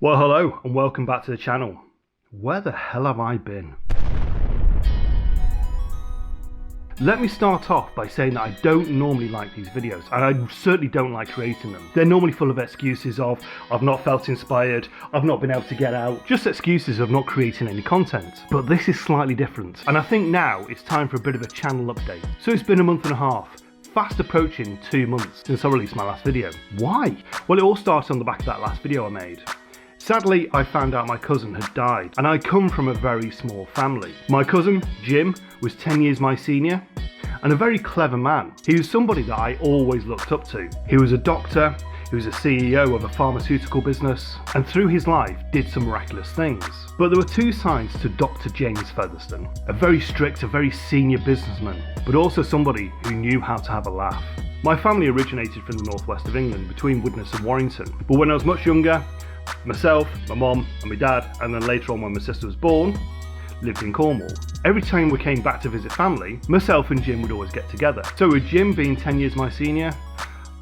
Well, hello and welcome back to the channel. Where the hell have I been? Let me start off by saying that I don't normally like these videos, and I certainly don't like creating them. They're normally full of excuses of, I've not felt inspired, I've not been able to get out, just excuses of not creating any content. But this is slightly different, and I think now it's time for a bit of a channel update. So it's been a month and a half, fast approaching 2 months since I released my last video. Why? Well, it all started on the back of that last video I made. Sadly, I found out my cousin had died, and I come from a very small family. My cousin, Jim, was 10 years my senior, and a very clever man. He was somebody that I always looked up to. He was a doctor, he was a CEO of a pharmaceutical business, and through his life did some miraculous things. But there were two sides to Dr. James Featherston, a very strict, a very senior businessman, but also somebody who knew how to have a laugh. My family originated from the northwest of England, between Widnes and Warrington, but when I was much younger, myself, my mum and my dad, and then later on when my sister was born, lived in Cornwall. Every time we came back to visit family, myself and Jim would always get together. So with Jim being 10 years my senior,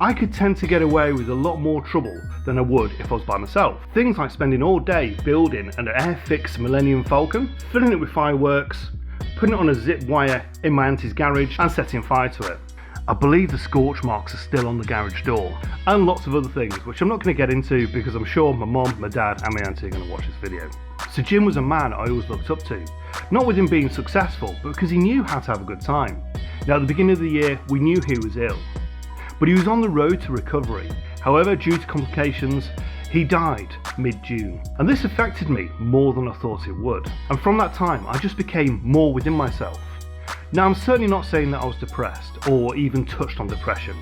I could tend to get away with a lot more trouble than I would if I was by myself. Things like spending all day building an air-fixed Millennium Falcon, filling it with fireworks, putting it on a zip wire in my auntie's garage and setting fire to it. I believe the scorch marks are still on the garage door, and lots of other things which I'm not going to get into because I'm sure my mum, my dad and my auntie are going to watch this video. So Jim was a man I always looked up to, not with him being successful, but because he knew how to have a good time. Now at the beginning of the year we knew he was ill, but he was on the road to recovery. However, due to complications, he died mid-June, and this affected me more than I thought it would. And from that time I just became more within myself. Now I'm certainly not saying that I was depressed or even touched on depression.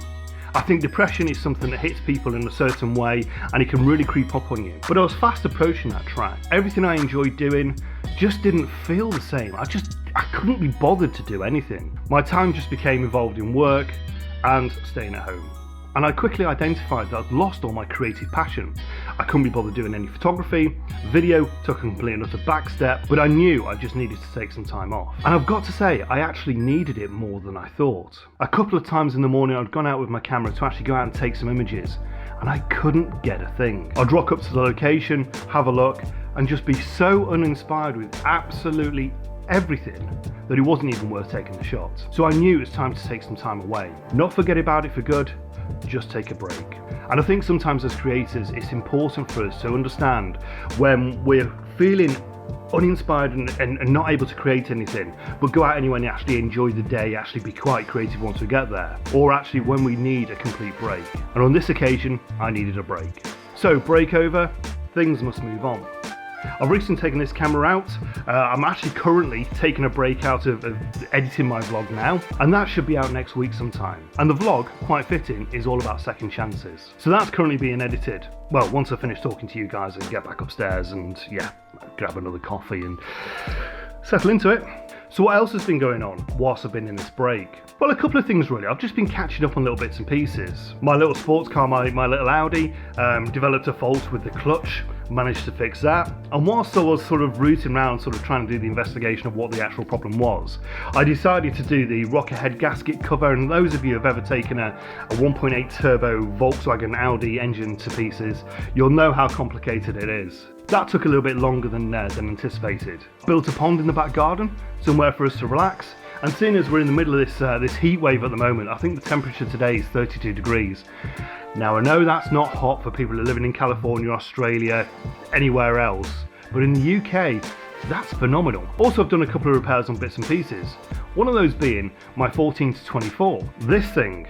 I think depression is something that hits people in a certain way and it can really creep up on you. But I was fast approaching that track. Everything I enjoyed doing just didn't feel the same. I couldn't be bothered to do anything. My time just became involved in work and staying at home. And I quickly identified that I'd lost all my creative passion. I couldn't be bothered doing any photography, video took a complete and utter back step, but I knew I just needed to take some time off. And I've got to say, I actually needed it more than I thought. A couple of times in the morning I'd gone out with my camera to actually go out and take some images, and I couldn't get a thing. I'd rock up to the location, have a look, and just be so uninspired with absolutely everything that it wasn't even worth taking the shot. So I knew it was time to take some time away. Not forget about it for good, just take a break. And I think sometimes as creators it's important for us to understand when we're feeling uninspired and not able to create anything, but go out anyway and actually enjoy the day, actually be quite creative once we get there, or actually when we need a complete break. And on this occasion I needed a break. So break over, things must move on. I've recently taken this camera out. I'm actually currently taking a break out of editing my vlog now, and that should be out next week sometime. And the vlog, quite fitting, is all about second chances. So that's currently being edited. Well, once I finish talking to you guys and get back upstairs and yeah, grab another coffee and settle into it. So what else has been going on whilst I've been in this break? Well, a couple of things really. I've just been catching up on little bits and pieces. My little sports car, my little Audi, developed a fault with the clutch, managed to fix that. And whilst I was sort of rooting around, sort of trying to do the investigation of what the actual problem was, I decided to do the rocker head gasket cover. And those of you who have ever taken a 1.8 turbo Volkswagen Audi engine to pieces, you'll know how complicated it is. That took a little bit longer than anticipated. Built a pond in the back garden, somewhere for us to relax. And seeing as we're in the middle of this heat wave at the moment, I think the temperature today is 32 degrees. Now I know that's not hot for people who are living in California, Australia, anywhere else, but in the UK, that's phenomenal. Also, I've done a couple of repairs on bits and pieces. One of those being my 14 to 24. This thing.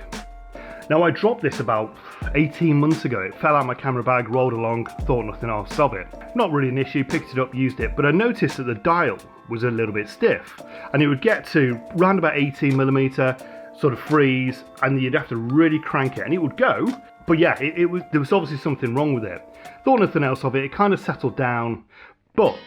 Now I dropped this about 18 months ago. It fell out of my camera bag, rolled along, thought nothing of it. Not really an issue, picked it up, used it, but I noticed that the dial was a little bit stiff, and it would get to round about 18mm, sort of freeze, and you'd have to really crank it and it would go. But yeah, there was obviously something wrong with it. Thought nothing else of it. It kind of settled down. But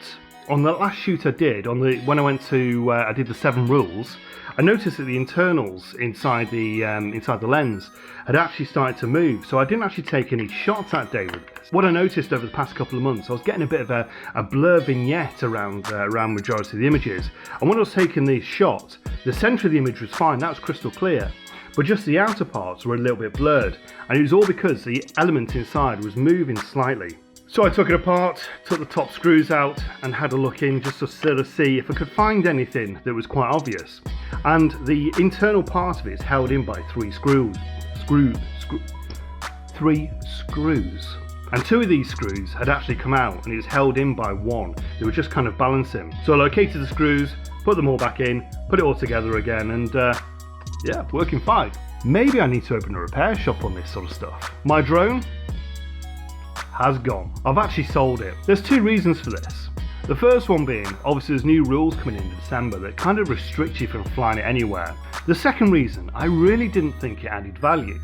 on the last shoot I did, when I went to I did the 7 rules, I noticed that the internals inside the lens had actually started to move, so I didn't actually take any shots that day with this. What I noticed over the past couple of months, I was getting a bit of a blur vignette around majority of the images, and when I was taking these shots, the centre of the image was fine, that was crystal clear, but just the outer parts were a little bit blurred, and it was all because the element inside was moving slightly. So I took it apart, took the top screws out and had a look in just to sort of see if I could find anything that was quite obvious. And the internal part of it is held in by three screws. Three screws. And two of these screws had actually come out and it was held in by one. They were just kind of balancing. So I located the screws, put them all back in, put it all together again, and yeah, working fine. Maybe I need to open a repair shop on this sort of stuff. My drone has gone. I've actually sold it. There's two reasons for this. The first one being, obviously there's new rules coming in December that kind of restrict you from flying it anywhere. The second reason, I really didn't think it added value.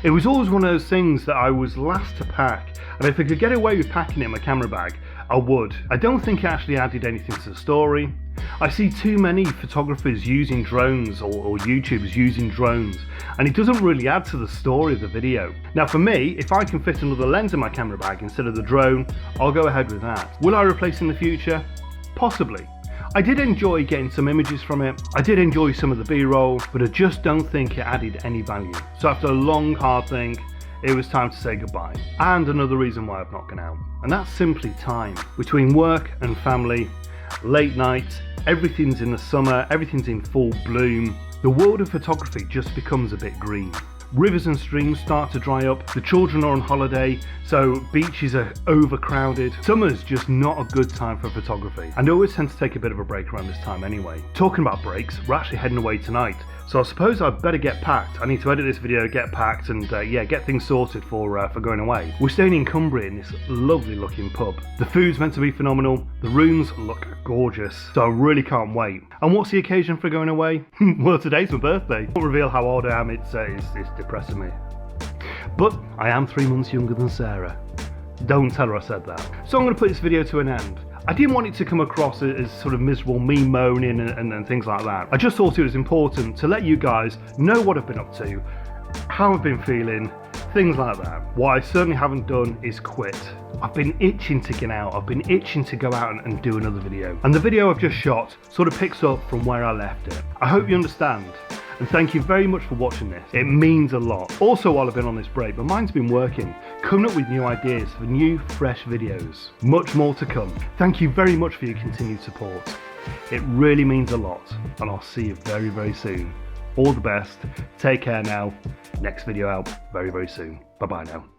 It was always one of those things that I was last to pack, and if I could get away with packing it in my camera bag, I would. I don't think it actually added anything to the story. I see too many photographers using drones or YouTubers using drones, and it doesn't really add to the story of the video. Now for me, if I can fit another lens in my camera bag instead of the drone, I'll go ahead with that. Will I replace in the future? Possibly. I did enjoy getting some images from it, I did enjoy some of the B-roll, but I just don't think it added any value. So after a long hard think, it was time to say goodbye. And another reason why I've not gone out, and that's simply time. Between work and family, late night, everything's in the summer, everything's in full bloom, the world of photography just becomes a bit green. Rivers and streams start to dry up, the children are on holiday, so beaches are overcrowded. Summer's just not a good time for photography, and I always tend to take a bit of a break around this time anyway. Talking about breaks, we're actually heading away tonight, so I suppose I'd better get packed. I need to edit this video, get packed, and yeah, get things sorted for going away. We're staying in Cumbria in this lovely looking pub. The food's meant to be phenomenal, the rooms look gorgeous, so I really can't wait. And what's the occasion for going away? Well, today's my birthday. I won't reveal how old I am, it's depressing me. But I am 3 months younger than Sarah. Don't tell her I said that. So I'm going to put this video to an end. I didn't want it to come across as sort of miserable, me moaning and things like that. I just thought it was important to let you guys know what I've been up to, how I've been feeling, things like that. What I certainly haven't done is quit. I've been itching to get out, I've been itching to go out and do another video. And the video I've just shot sort of picks up from where I left it. I hope you understand. And thank you very much for watching this. It means a lot. Also, while I've been on this break, my mind's been working, coming up with new ideas for new, fresh videos. Much more to come. Thank you very much for your continued support. It really means a lot, and I'll see you very, very soon. All the best. Take care now. Next video out very, very soon. Bye-bye now.